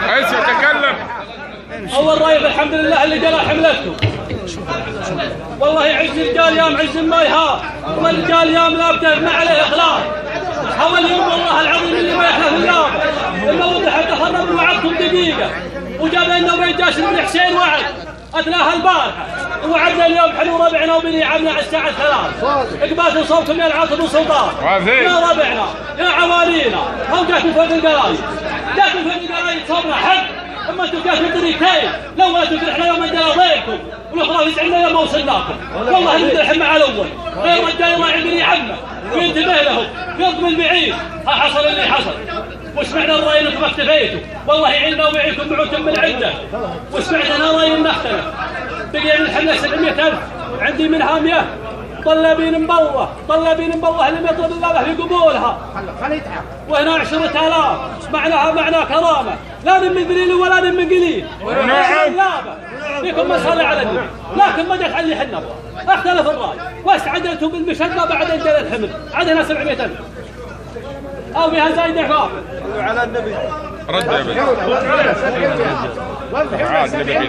عايز يتكلم. اول رايب الحمد لله اللي جرى حملته. والله يعز الرجال يوم عز ما يهاب، والرجال يوم لابته ما عليه اخلاق. حول يوم والله العظيم اللي ما يحلف الله انه وضح تخرب من وعدكم دقيقه، وجاب لنا وبين جاسم بن حسين وعد اتلاها البارحه، وعدنا اليوم حلو ربعنا وبني عمنا على الساعه 3. اقبال صوتكم يا العاصم والسلطان يا ربعنا يا عوالينا، هم جاتوا فوق القرايب، جاتوا فوق القرايب صبنا حق. اما انتم جاتوا طريقين، لو ما تفرحنا يوم ان ضيفكم والاخرى يزعلنا يوم ما وصلناكم. والله نمدح مع الاول غير رجال الله عندني عمه وينتبه لهم يضم البعيد. ها حصل اللي حصل، وش معنى الراي انكم اختفيتوا؟ والله يعيننا ويعينكم معوكم من عنده. وش معنى انا راي نختلف؟ بقي من الحمله 700,000 عندي منها 100 طلابين مبوه، طلابين مبوه اللي يطلب الله في قبولها، وهنا 10,000 معناها كرامه، لا من قليل ولا من قليل. فيكم مسألة على النبي، لكن ما جت على اللي حنا نبغى. اختلف الراي واستعجلتوا بالمشقه بعد ان جاء الحمل، عندنا 700,000 او فيها زايد احفاظ على النبي رد يا بني.